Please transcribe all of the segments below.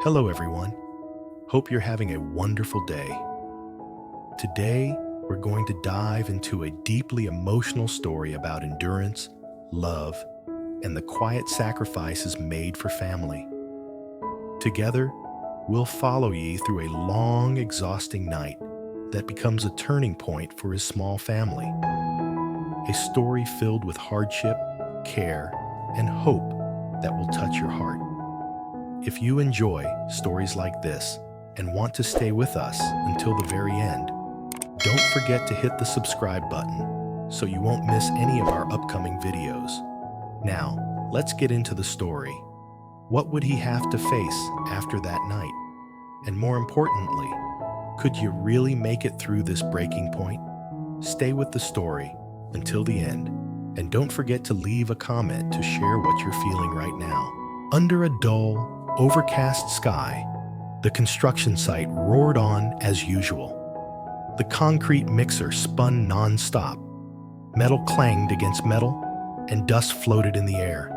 Hello, everyone. Hope you're having a wonderful day. Today, we're going to dive into a deeply emotional story about endurance, love, and the quiet sacrifices made for family. Together, we'll follow Yi through a long, exhausting night that becomes a turning point for his small family. A story filled with hardship, care, and hope that will touch your heart. If you enjoy stories like this and want to stay with us until the very end, don't forget to hit the subscribe button so you won't miss any of our upcoming videos. Now, let's get into the story. What would he have to face after that night? And more importantly, could you really make it through this breaking point? Stay with the story until the end, and don't forget to leave a comment to share what you're feeling right now. Under a dull, overcast sky, the construction site roared on as usual. The concrete mixer spun non-stop. Metal clanged against metal, and dust floated in the air.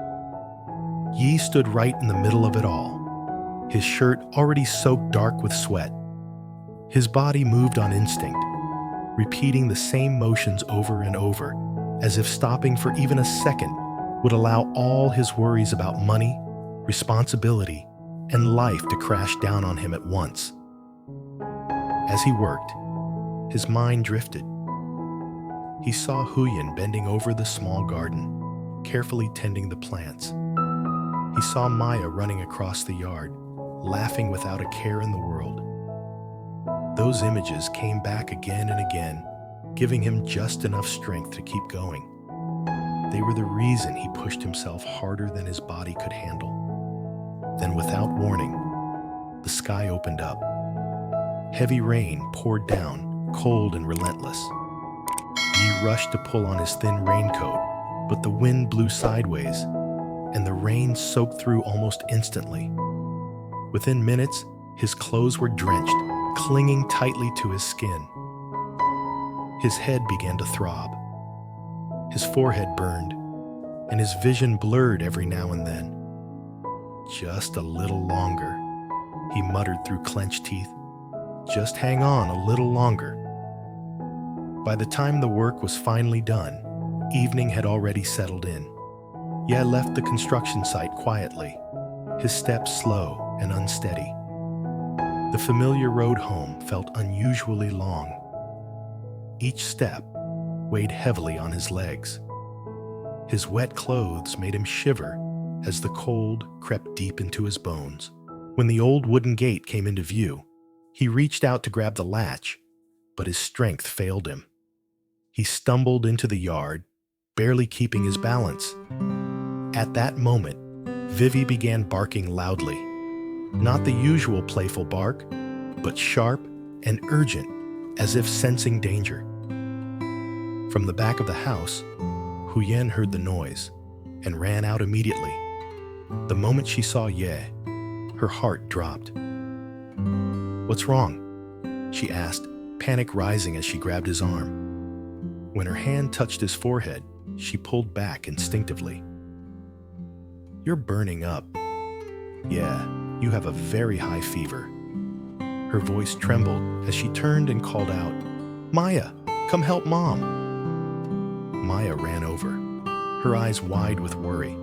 Yi stood right in the middle of it all, his shirt already soaked dark with sweat. His body moved on instinct, repeating the same motions over and over, as if stopping for even a second would allow all his worries about money, responsibility, and life to crash down on him at once. As he worked, his mind drifted. He saw Huyen bending over the small garden, carefully tending the plants. He saw Maya running across the yard, laughing without a care in the world. Those images came back again and again, giving him just enough strength to keep going. They were the reason he pushed himself harder than his body could handle. Then, without warning, the sky opened up. Heavy rain poured down, cold and relentless. Yi rushed to pull on his thin raincoat, but the wind blew sideways, and the rain soaked through almost instantly. Within minutes, his clothes were drenched, clinging tightly to his skin. His head began to throb. His forehead burned, and his vision blurred every now and then. Just a little longer, he muttered through clenched teeth. Just hang on a little longer. By the time the work was finally done, evening had already settled in. Ye left the construction site quietly, his steps slow and unsteady. The familiar road home felt unusually long. Each step weighed heavily on his legs. His wet clothes made him shiver as the cold crept deep into his bones. When the old wooden gate came into view, he reached out to grab the latch, but his strength failed him. He stumbled into the yard, barely keeping his balance. At that moment, Vivi began barking loudly. Not the usual playful bark, but sharp and urgent, as if sensing danger. From the back of the house, Huyen heard the noise and ran out immediately. The moment she saw Ye, her heart dropped. "What's wrong?" she asked, panic rising as she grabbed his arm. When her hand touched his forehead, she pulled back instinctively. "You're burning up. Yeah, you have a very high fever." Her voice trembled as she turned and called out, "Maya, come help Mom." Maya ran over, her eyes wide with worry.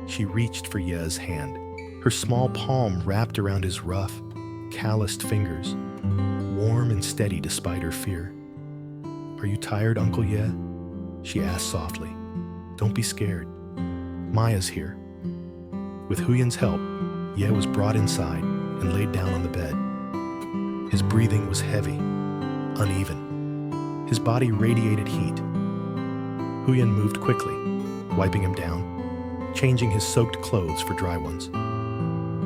She reached for Ye's hand, her small palm wrapped around his rough, calloused fingers, warm and steady despite her fear. "Are you tired, Uncle Ye?" she asked softly. "Don't be scared. Maya's here." With Huyen's help, Ye was brought inside and laid down on the bed. His breathing was heavy, uneven. His body radiated heat. Huyen moved quickly, wiping him down, changing his soaked clothes for dry ones.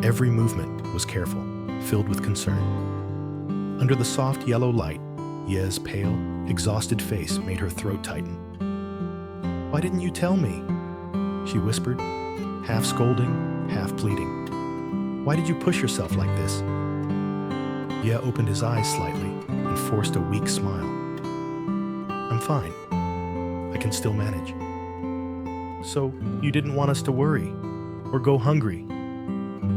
Every movement was careful, filled with concern. Under the soft yellow light, Ye's pale, exhausted face made her throat tighten. "Why didn't you tell me?" she whispered, half scolding, half pleading. "Why did you push yourself like this?" Ye opened his eyes slightly and forced a weak smile. "I'm fine. I can still manage." "So you didn't want us to worry or go hungry?"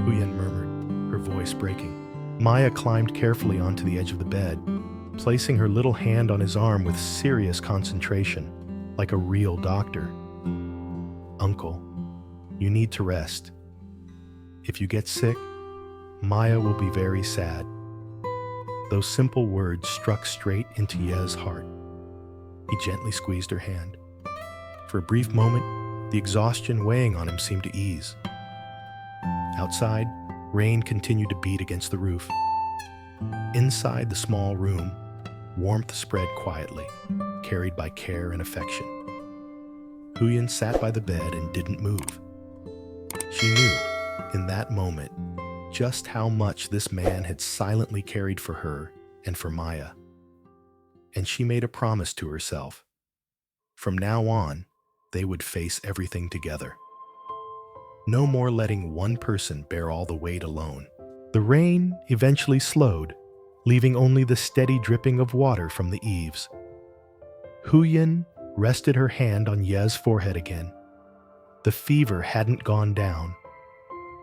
Huyen murmured, her voice voice breaking. Maya climbed carefully onto the edge of the bed, placing her little hand on his arm with serious concentration, like a real doctor. "Uncle, you need to rest. If you get sick, Maya will be very sad." Those simple words struck straight into Ye's heart. He gently squeezed her hand. For a brief moment, the exhaustion weighing on him seemed to ease. Outside, rain continued to beat against the roof. Inside the small room, warmth spread quietly, carried by care and affection. Huyen sat by the bed and didn't move. She knew, in that moment, just how much this man had silently cared for her and for Maya. And she made a promise to herself. From now on, they would face everything together. No more letting one person bear all the weight alone. The rain eventually slowed, leaving only the steady dripping of water from the eaves. Huyen rested her hand on Ye's forehead again. The fever hadn't gone down.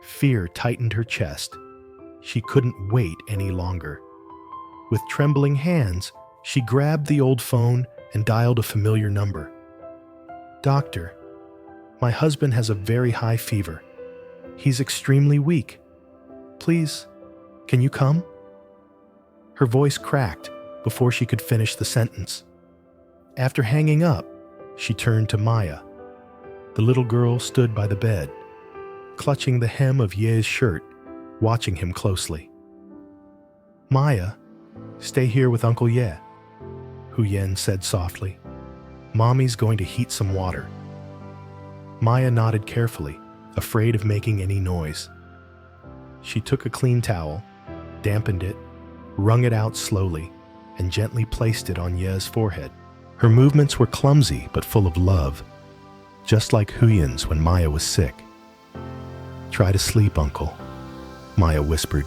Fear tightened her chest. She couldn't wait any longer. With trembling hands, she grabbed the old phone and dialed a familiar number. "Doctor, my husband has a very high fever. He's extremely weak. Please, can you come?" Her voice cracked before she could finish the sentence. After hanging up, she turned to Maya. The little girl stood by the bed, clutching the hem of Ye's shirt, watching him closely. "Maya, stay here with Uncle Ye," Huyen said softly. "Mommy's going to heat some water." Maya nodded carefully, afraid of making any noise. She took a clean towel, dampened it, wrung it out slowly, and gently placed it on Ye's forehead. Her movements were clumsy but full of love, just like Huyen's when Maya was sick. "Try to sleep, Uncle," Maya whispered.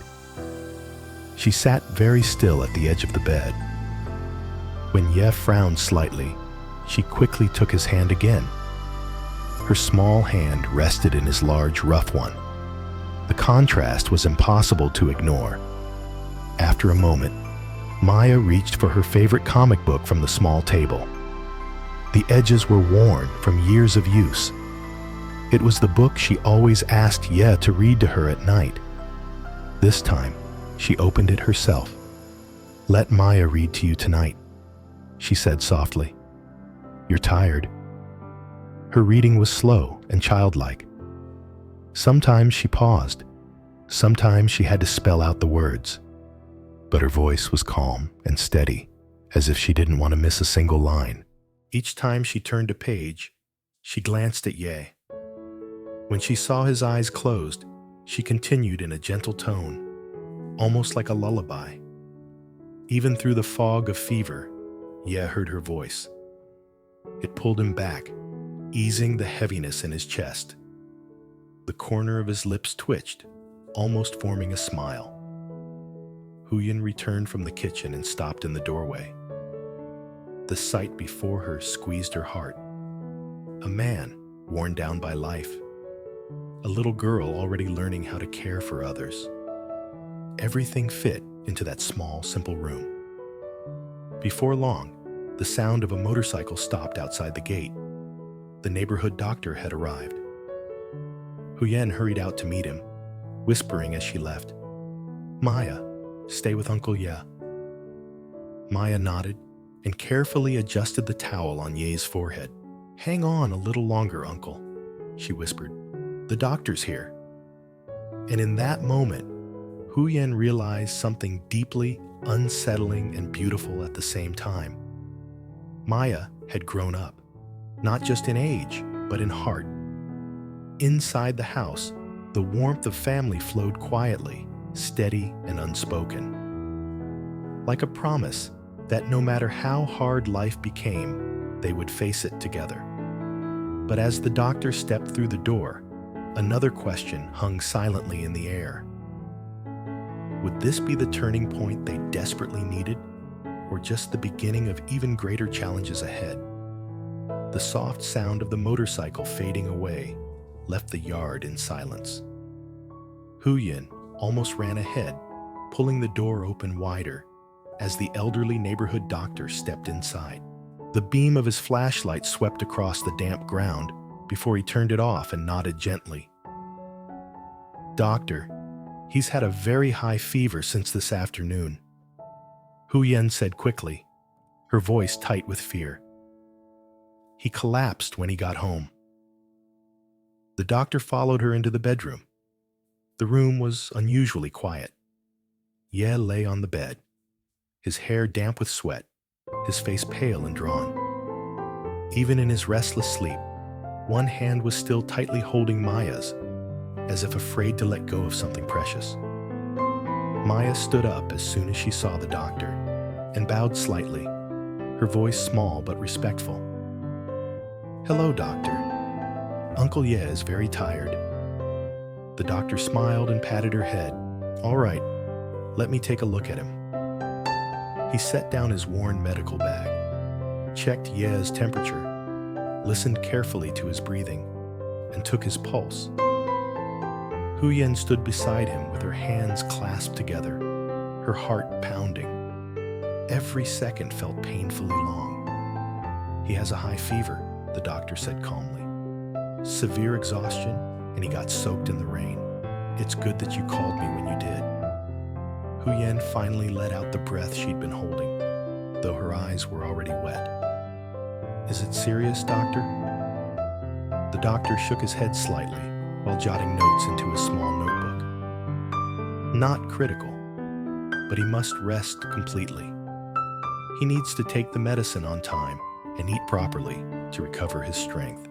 She sat very still at the edge of the bed. When Ye frowned slightly, she quickly took his hand again. Her small hand rested in his large, rough one. The contrast was impossible to ignore. After a moment, Maya reached for her favorite comic book from the small table. The edges were worn from years of use. It was the book she always asked Ye to read to her at night. This time, she opened it herself. "Let Maya read to you tonight," she said softly. "You're tired." Her reading was slow and childlike. Sometimes she paused. Sometimes she had to spell out the words. But her voice was calm and steady, as if she didn't want to miss a single line. Each time she turned a page, she glanced at Ye. When she saw his eyes closed, she continued in a gentle tone, almost like a lullaby. Even through the fog of fever, Ye heard her voice. It pulled him back, easing the heaviness in his chest. The corner of his lips twitched, almost forming a smile. Huyen returned from the kitchen and stopped in the doorway. The sight before her squeezed her heart. A man worn down by life. A little girl already learning how to care for others. Everything fit into that small, simple room. Before long, the sound of a motorcycle stopped outside the gate. The neighborhood doctor had arrived. Huyen hurried out to meet him, whispering as she left, "Maya, stay with Uncle Ye." Maya nodded and carefully adjusted the towel on Ye's forehead. "Hang on a little longer, Uncle," she whispered. "The doctor's here." And in that moment, Huyen realized something deeply unsettling and beautiful at the same time. Maya had grown up, not just in age, but in heart. Inside the house, the warmth of family flowed quietly, steady and unspoken. Like a promise that no matter how hard life became, they would face it together. But as the doctor stepped through the door, another question hung silently in the air. Would this be the turning point they desperately needed, or just the beginning of even greater challenges ahead? The soft sound of the motorcycle fading away left the yard in silence. Huyen, almost ran ahead, pulling the door open wider as the elderly neighborhood doctor stepped inside. The beam of his flashlight swept across the damp ground before he turned it off and nodded gently. "Doctor, he's had a very high fever since this afternoon," Huyen said quickly, her voice tight with fear. "He collapsed when he got home." The doctor followed her into the bedroom. The room was unusually quiet. Ye lay on the bed, his hair damp with sweat, his face pale and drawn. Even in his restless sleep, one hand was still tightly holding Maya's, as if afraid to let go of something precious. Maya stood up as soon as she saw the doctor and bowed slightly, her voice small but respectful. "Hello, doctor. Uncle Ye is very tired." The doctor smiled and patted her head. "All right, let me take a look at him." He set down his worn medical bag, checked Ye's temperature, listened carefully to his breathing, and took his pulse. Huyen stood beside him with her hands clasped together, her heart pounding. Every second felt painfully long. "He has a high fever," the doctor said calmly. "Severe exhaustion, and he got soaked in the rain. It's good that you called me when you did." Huyen finally let out the breath she'd been holding, though her eyes were already wet. "Is it serious, doctor?" The doctor shook his head slightly while jotting notes into a small notebook. "Not critical, but he must rest completely. He needs to take the medicine on time and eat properly to recover his strength.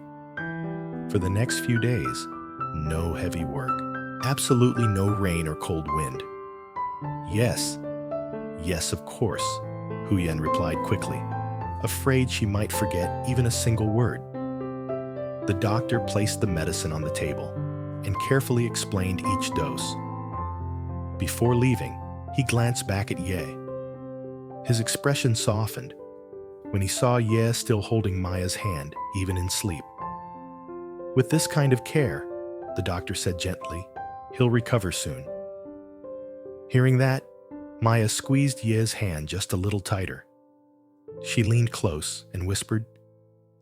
For the next few days, no heavy work. Absolutely no rain or cold wind." "Yes, yes, of course," Huyen replied quickly, afraid she might forget even a single word. The doctor placed the medicine on the table and carefully explained each dose. Before leaving, he glanced back at Ye. His expression softened when he saw Ye still holding Maya's hand, even in sleep. "With this kind of care," the doctor said gently, "he'll recover soon." Hearing that, Maya squeezed Ye's hand just a little tighter. She leaned close and whispered,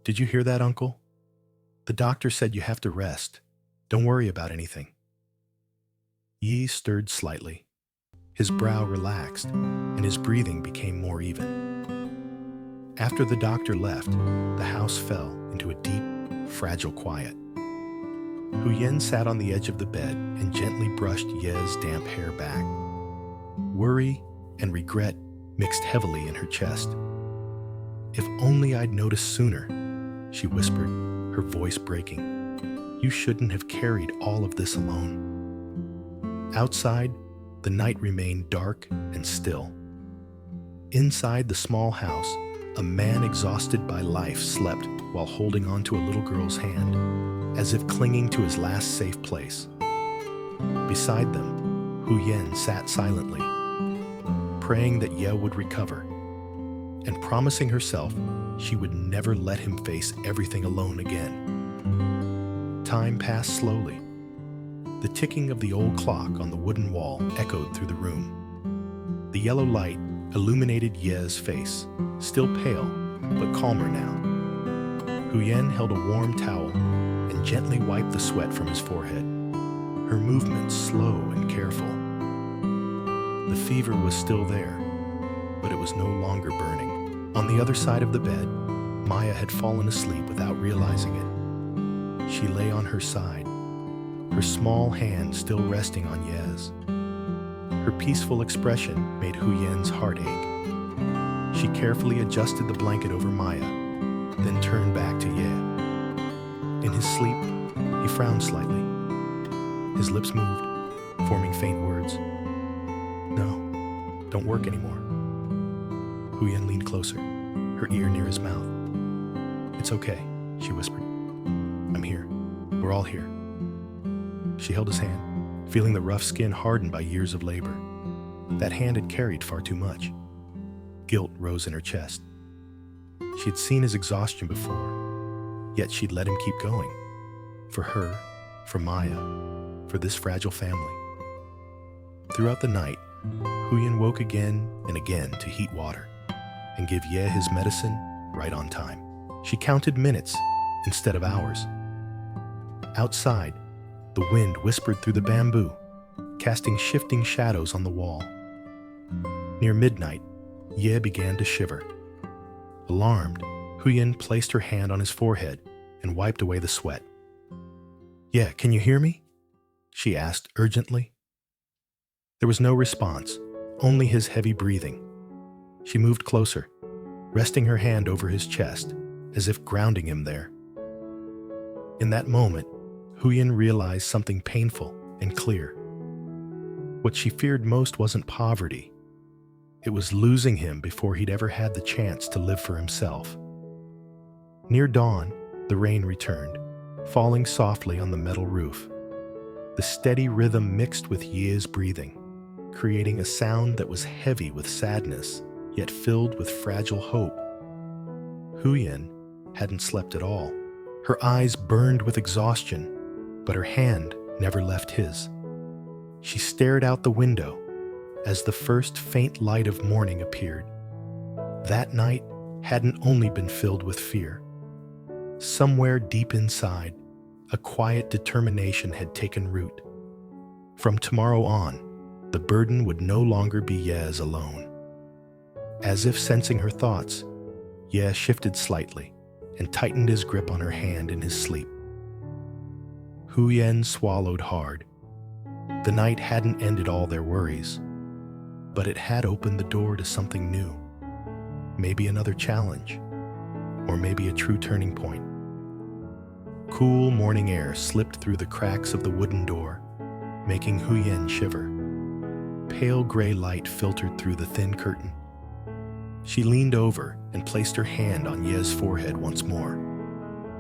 "Did you hear that, Uncle? The doctor said you have to rest. Don't worry about anything." Yi stirred slightly. His brow relaxed, and his breathing became more even. After the doctor left, the house fell into a deep, fragile quiet. Huyen sat on the edge of the bed and gently brushed Ye's damp hair back. Worry and regret mixed heavily in her chest. "If only I'd noticed sooner," she whispered, her voice breaking. "You shouldn't have carried all of this alone." Outside, the night remained dark and still. Inside the small house, a man exhausted by life slept while holding onto a little girl's hand, as if clinging to his last safe place. Beside them, Huyen sat silently, praying that Ye would recover, and promising herself she would never let him face everything alone again. Time passed slowly. The ticking of the old clock on the wooden wall echoed through the room. The yellow light illuminated Ye's face, still pale, but calmer now. Huyen held a warm towel and gently wiped the sweat from his forehead, her movements slow and careful. The fever was still there, but it was no longer burning. On the other side of the bed, Maya had fallen asleep without realizing it. She lay on her side, her small hand still resting on Ye's. Her peaceful expression made Huyen's heart ache. She carefully adjusted the blanket over Maya, then turned back to Ye. In his sleep, he frowned slightly. His lips moved, forming faint words. "No, don't work anymore." Huyen leaned closer, her ear near his mouth. "It's okay," she whispered. "I'm here. We're all here." She held his hand, feeling the rough skin hardened by years of labor. That hand had carried far too much. Guilt rose in her chest. She had seen his exhaustion before, yet she'd let him keep going. For her, for Maya, for this fragile family. Throughout the night, Huyen woke again and again to heat water and give Ye his medicine right on time. She counted minutes instead of hours. Outside, the wind whispered through the bamboo, casting shifting shadows on the wall. Near midnight, Ye began to shiver. Alarmed, Huyen placed her hand on his forehead and wiped away the sweat. "Ye, can you hear me?" she asked urgently. There was no response, only his heavy breathing. She moved closer, resting her hand over his chest, as if grounding him there. In that moment, Huyen realized something painful and clear. What she feared most wasn't poverty. It was losing him before he'd ever had the chance to live for himself. Near dawn, the rain returned, falling softly on the metal roof. The steady rhythm mixed with Ye's breathing, creating a sound that was heavy with sadness, yet filled with fragile hope. Huyen hadn't slept at all. Her eyes burned with exhaustion, but her hand never left his. She stared out the window as the first faint light of morning appeared. That night hadn't only been filled with fear. Somewhere deep inside, a quiet determination had taken root. From tomorrow on, the burden would no longer be Ye's alone. As if sensing her thoughts, Ye shifted slightly and tightened his grip on her hand in his sleep. Huyen swallowed hard. The night hadn't ended all their worries, but it had opened the door to something new. Maybe another challenge, or maybe a true turning point. Cool morning air slipped through the cracks of the wooden door, making Huyen shiver. Pale gray light filtered through the thin curtain. She leaned over and placed her hand on Ye's forehead once more.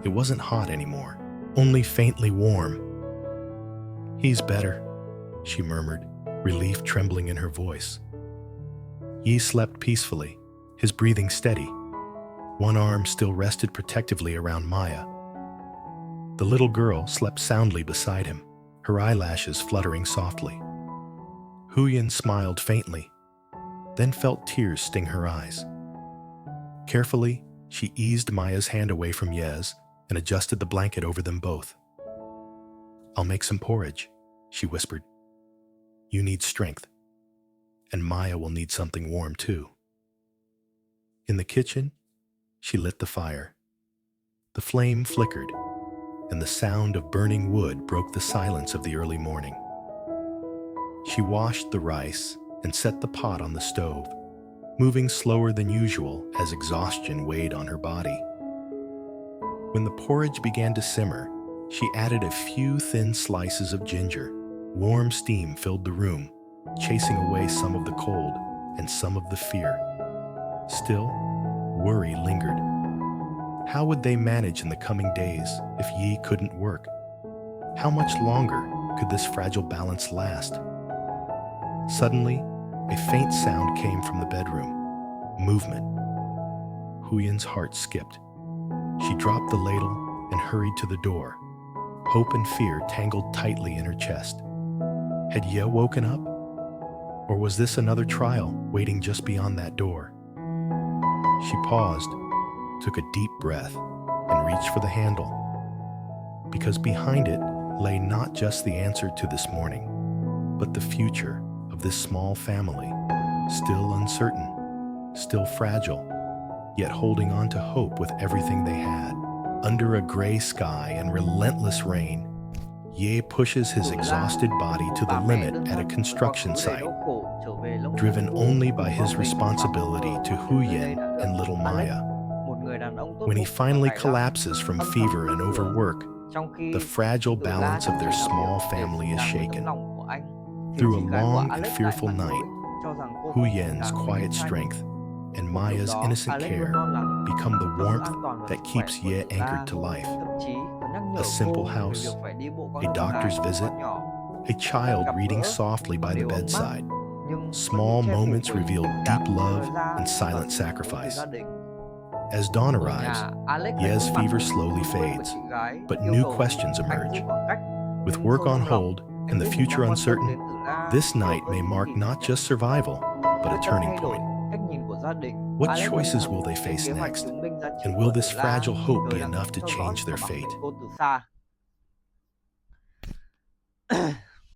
It wasn't hot anymore, only faintly warm. "He's better," she murmured, relief trembling in her voice. Ye slept peacefully, his breathing steady. One arm still rested protectively around Maya. The little girl slept soundly beside him, her eyelashes fluttering softly. Huyen smiled faintly, then felt tears sting her eyes. Carefully, she eased Maya's hand away from Ye's and adjusted the blanket over them both. "I'll make some porridge," she whispered. "You need strength, and Maya will need something warm too." In the kitchen, she lit the fire. The flame flickered, and the sound of burning wood broke the silence of the early morning. She washed the rice and set the pot on the stove, moving slower than usual as exhaustion weighed on her body. When the porridge began to simmer, she added a few thin slices of ginger. Warm steam filled the room, chasing away some of the cold and some of the fear. Still, worry lingered. How would they manage in the coming days if Yi couldn't work? How much longer could this fragile balance last? Suddenly, a faint sound came from the bedroom. Movement. Huyen's heart skipped. She dropped the ladle and hurried to the door. Hope and fear tangled tightly in her chest. Had Ye woken up? Or was this another trial waiting just beyond that door? She paused, took a deep breath, and reached for the handle. Because behind it lay not just the answer to this morning, but the future of this small family, still uncertain, still fragile, yet holding on to hope with everything they had. Under a gray sky and relentless rain, Ye pushes his exhausted body to the limit at a construction site, driven only by his responsibility to Huyen and little Maya. When he finally collapses from fever and overwork, the fragile balance of their small family is shaken. Through a long and fearful night, Huyen's quiet strength and Maya's innocent care become the warmth that keeps Ye anchored to life. A simple house, a doctor's visit, a child reading softly by the bedside. Small moments reveal deep love and silent sacrifice. As dawn arrives, Ye's fever slowly fades, but new questions emerge. With work on hold and the Khi mình future đang quan tâm uncertain, đến tử la this night đôi may khi mark thì not trách nhiệm just survival, but a chắc chắn turning thay đổi point. cách nhìn của gia đình. What Alex nói choices rằng will they lên face kế hoạch next? chứng minh giá trị And will của this tử la fragile khi hope trời be đang enough đứng to theo dõi change và their bảo vệ fate? cô từ xa.